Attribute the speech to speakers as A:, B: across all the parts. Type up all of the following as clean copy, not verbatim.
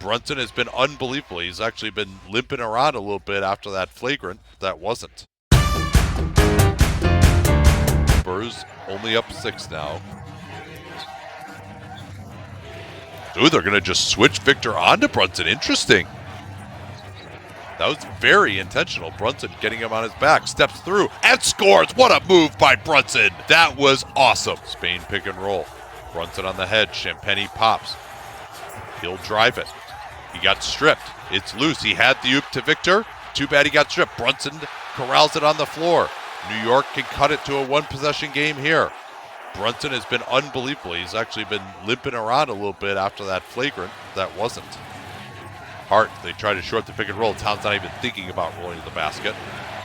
A: Brunson has been unbelievable. He's actually been limping around a little bit after that flagrant. That wasn't. Spurs only up 6 now. Ooh, they're going to just switch Victor onto Brunson. Interesting. That was very intentional. Brunson getting him on his back, steps through, and scores. What a move by Brunson. That was awesome. Spain pick and roll. Brunson on the head. Champagny pops. He'll drive it. He got stripped. It's loose. He had the oop to Victor. Too bad he got stripped. Brunson corrals it on the floor. New York can cut it to a one-possession game here. Brunson has been unbelievable. He's actually been limping around a little bit after that flagrant. That wasn't. Hart, they try to short the pick and roll. Towns not even thinking about rolling to the basket.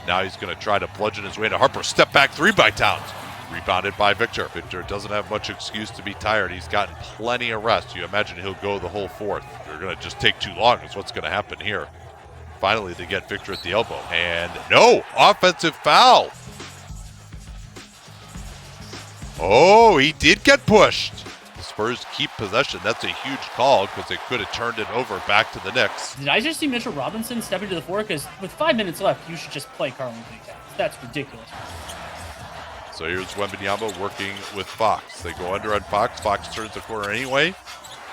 A: Now he's going to try to bludgeon his way to Harper. Step back three by Towns. Rebounded by Victor. Victor doesn't have much excuse to be tired. He's gotten plenty of rest. You imagine he'll go the whole fourth. They're going to just take too long is what's going to happen here. Finally, they get Victor at the elbow. And no, offensive foul. Oh, he did get pushed. The Spurs keep possession. That's a huge call because they could have turned it over back to the Knicks.
B: Did I just see Mitchell Robinson step into the floor? Because with 5 minutes left, you should just play Carl-Anthony Towns. That's ridiculous.
A: So here's Wembanyama working with Fox. They go under on Fox. Fox turns the corner anyway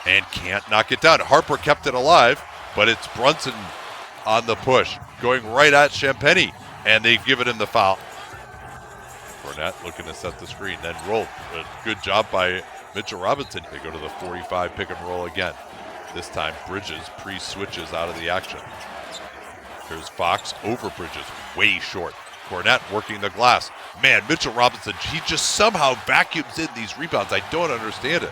A: and can't knock it down. Harper kept it alive, but it's Brunson on the push, going right at Champagny, and they've given him the foul. Fournette looking to set the screen, then roll. A good job by Mitchell Robinson. They go to the 45 pick and roll again. This time Bridges pre-switches out of the action. Here's Fox over Bridges, way short. Fournette working the glass. Man, Mitchell Robinson, he just somehow vacuums in these rebounds. I don't understand it.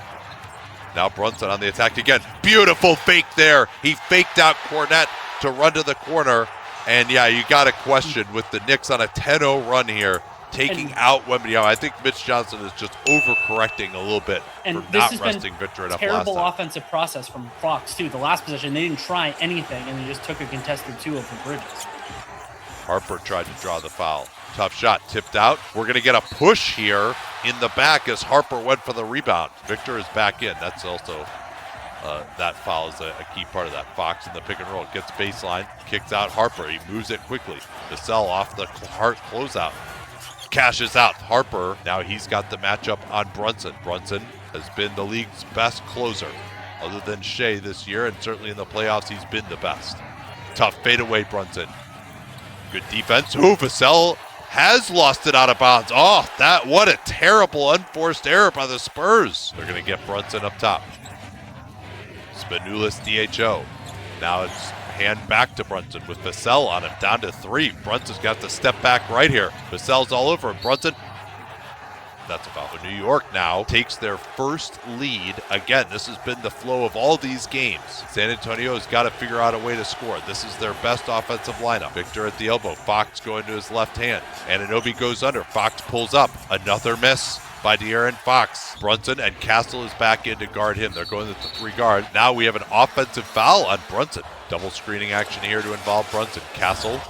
A: Now Brunson on the attack again. Beautiful fake there. He faked out Fournette to run to the corner. And yeah, you got a question with the Knicks on a 10-0 run here, taking out Wembanyama. I think Mitch Johnson is just overcorrecting a little bit for not resting Victor enough last time.
B: Terrible offensive process from Fox, too. The last possession, they didn't try anything, and they just took a contested 2 over Bridges.
A: Harper tried to draw the foul. Tough shot, tipped out. We're going to get a push here in the back as Harper went for the rebound. Victor is back in. That's also, that foul is a key part of that. Fox in the pick and roll, gets baseline, kicks out Harper. He moves it quickly. Vassell off the Hart closeout. Cashes out. Harper, now he's got the matchup on Brunson. Brunson has been the league's best closer. Other than Shea this year, and certainly in the playoffs, he's been the best. Tough fadeaway, Brunson. Good defense. Vassell has lost it out of bounds. Oh, what a terrible unforced error by the Spurs. They're going to get Brunson up top. Spanulis DHO. Now it's hand back to Brunson with Vassell on him, down to 3. Brunson's got the step back right here. Vassell's all over him. Brunson, that's a foul. New York now takes their first lead. Again, this has been the flow of all these games. San Antonio has got to figure out a way to score. This is their best offensive lineup. Victor at the elbow. Fox going to his left hand. Anunoby goes under. Fox pulls up. Another miss by De'Aaron Fox. Brunson and Castle is back in to guard him. They're going with the 3 guard. Now we have an offensive foul on Brunson. Double screening action here to involve Brunson. Castle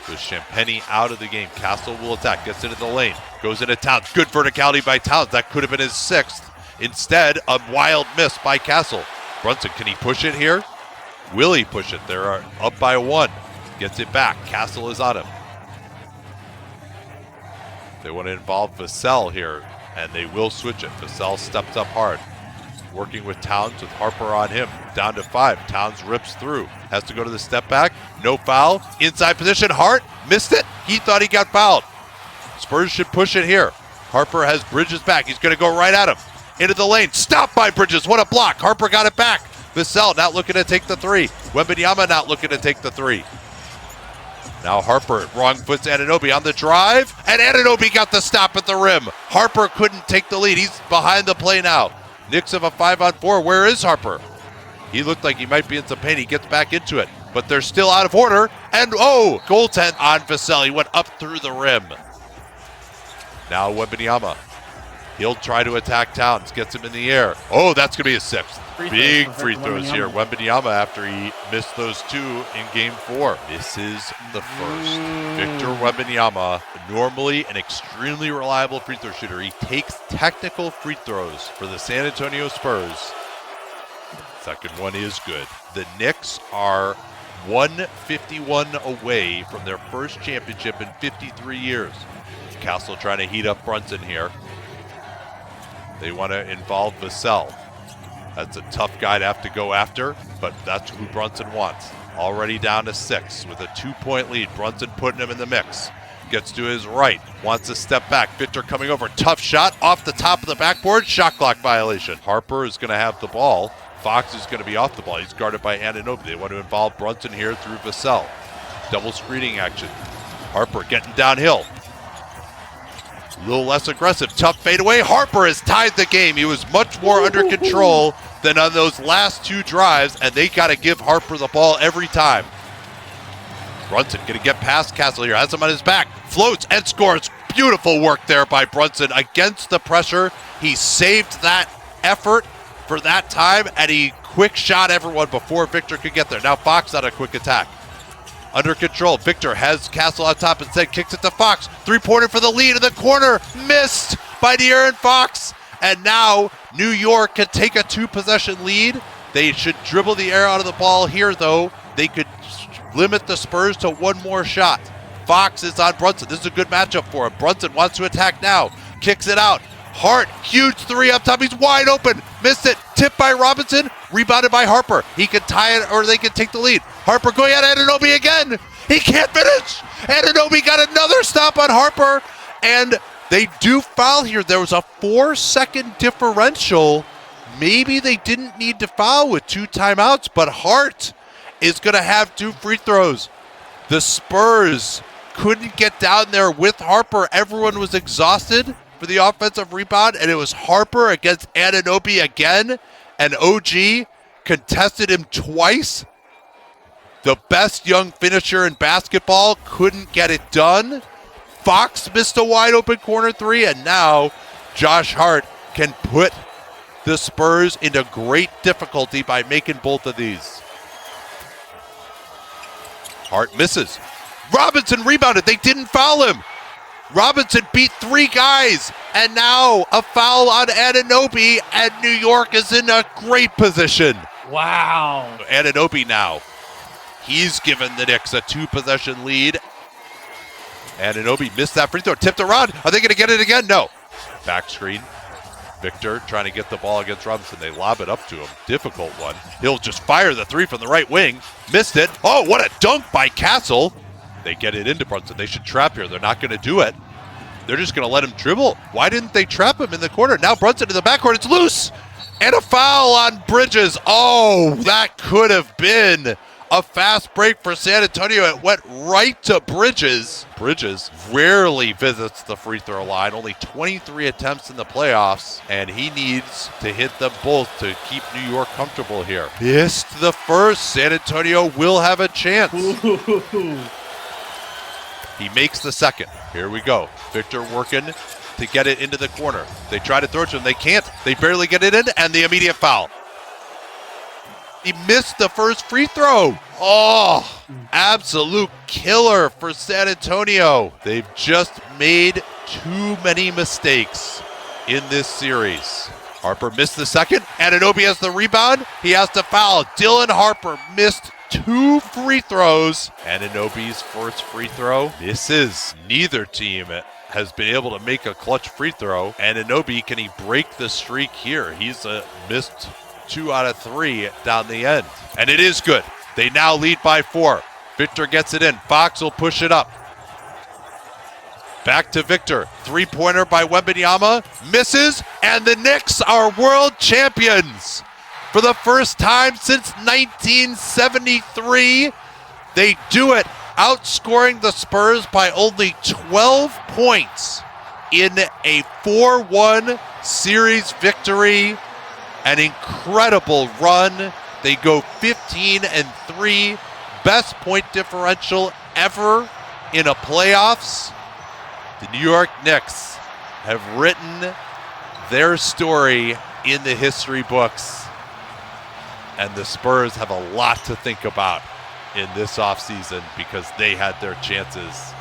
A: with Champagny out of the game. Castle will attack, gets into the lane, goes into Towns. Good verticality by Towns. That could have been his 6th. Instead, a wild miss by Castle. Brunson, can he push it here? Will he push it? They're up by 1. Gets it back. Castle is on him. They want to involve Vassell here, and they will switch it. Vassell steps up hard. Working with Towns with Harper on him. Down to 5. Towns rips through. Has to go to the step back. No foul. Inside position. Hart missed it. He thought he got fouled. Spurs should push it here. Harper has Bridges back. He's going to go right at him. Into the lane. Stopped by Bridges. What a block. Harper got it back. Vassell not looking to take the 3. Wembanyama not looking to take the 3. Now Harper, wrong foot's Anunoby on the drive. And Anunoby got the stop at the rim. Harper couldn't take the lead. He's behind the play now. Knicks have a 5-on-4. Where is Harper? He looked like he might be in some pain. He gets back into it, but they're still out of order. And goaltend on Vassell. He went up through the rim. Now Wembanyama. He'll try to attack Towns. Gets him in the air. Oh, that's going to be his 6th. Big free throws here. Wembanyama after he missed those 2 in game 4. Misses the first. Victor Wembanyama, normally an extremely reliable free throw shooter. He takes technical free throws for the San Antonio Spurs. Second one is good. The Knicks are 151 away from their first championship in 53 years. Castle trying to heat up Brunson here. They want to involve Vassell. That's a tough guy to have to go after, but that's who Brunson wants. Already down to 6 with a 2-point lead. Brunson putting him in the mix. Gets to his right, wants to step back. Victor coming over, tough shot off the top of the backboard, shot clock violation. Harper is going to have the ball. Fox is going to be off the ball. He's guarded by Anunoby. They want to involve Brunson here through Vassell. Double screening action. Harper getting downhill. A little less aggressive, tough fadeaway. Harper has tied the game. He was much more under control than on those last 2 drives, and they got to give Harper the ball every time. Brunson going to get past Castle here, has him on his back, floats and scores. Beautiful work there by Brunson against the pressure. He saved that effort for that time, and he quick shot everyone before Victor could get there. Now Fox on a quick attack. Under control, Victor has Castle on top instead, kicks it to Fox. 3-pointer for the lead in the corner, missed by De'Aaron Fox. And now New York can take a 2-possession lead. They should dribble the air out of the ball here, though. They could limit the Spurs to 1 more shot. Fox is on Brunson. This is a good matchup for him. Brunson wants to attack now. Kicks it out. Hart, huge 3 up top. He's wide open. Missed it. Tipped by Robinson. Rebounded by Harper. He can tie it or they can take the lead. Harper going at Anunoby again. He can't finish. Anunoby got another stop on Harper. And they do foul here. There was a 4-second differential. Maybe they didn't need to foul with 2 timeouts, but Hart is going to have 2 free throws. The Spurs couldn't get down there with Harper. Everyone was exhausted for the offensive rebound, and it was Harper against Anunoby again, and OG contested him twice. The best young finisher in basketball couldn't get it done. Fox missed a wide open corner 3, and now Josh Hart can put the Spurs into great difficulty by making both of these. Hart misses. Robinson rebounded. They didn't foul him. Robinson beat 3 guys, and now a foul on Anunoby, and New York is in a great position.
B: Wow.
A: Anunoby now. He's given the Knicks a 2-possession lead. Anunoby missed that free throw. Tipped around. Are they going to get it again? No. Back screen. Victor trying to get the ball against Robinson. They lob it up to him. Difficult one. He'll just fire the 3 from the right wing. Missed it. Oh, what a dunk by Castle. They get it into Brunson. They should trap here. They're not going to do it. They're just going to let him dribble. Why didn't they trap him in the corner? Now Brunson in the backcourt. It's loose. And a foul on Bridges. Oh, that could have been a fast break for San Antonio. It went right to Bridges. Bridges rarely visits the free throw line. Only 23 attempts in the playoffs, and he needs to hit them both to keep New York comfortable here. Missed the first. San Antonio will have a chance. He makes the second. Here we go. Victor working to get it into the corner. They try to throw it to him. They can't. They barely get it in, and the immediate foul. He missed the first free throw. Oh, absolute killer for San Antonio. They've just made too many mistakes in this series. Harper missed the second. Anunoby has the rebound. He has to foul. Dylan Harper missed 2 free throws. Anunoby's first free throw misses. Neither team has been able to make a clutch free throw. Anunoby, can he break the streak here? He's missed 2 out of 3 down the end. And it is good. They now lead by 4. Victor gets it in. Fox will push it up. Back to Victor. 3-pointer by Wembanyama. Misses. And the Knicks are world champions. For the first time since 1973, they do it, outscoring the Spurs by only 12 points in a 4-1 series victory. An incredible run. They go 15-3, best point differential ever in a playoffs. The New York Knicks have written their story in the history books, and the Spurs have a lot to think about in this offseason because they had their chances.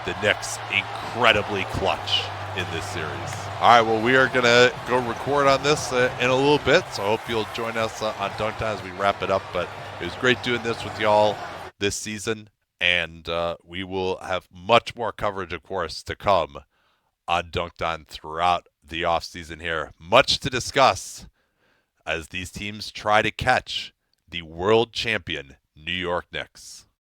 A: The Knicks incredibly clutch. in this series. All right, well, we are going to go record on this in a little bit, so I hope you'll join us on Dunc'd as we wrap it up. But it was great doing this with y'all this season, and we will have much more coverage, of course, to come on Dunc'd throughout the offseason here. Much to discuss as these teams try to catch the world champion New York Knicks.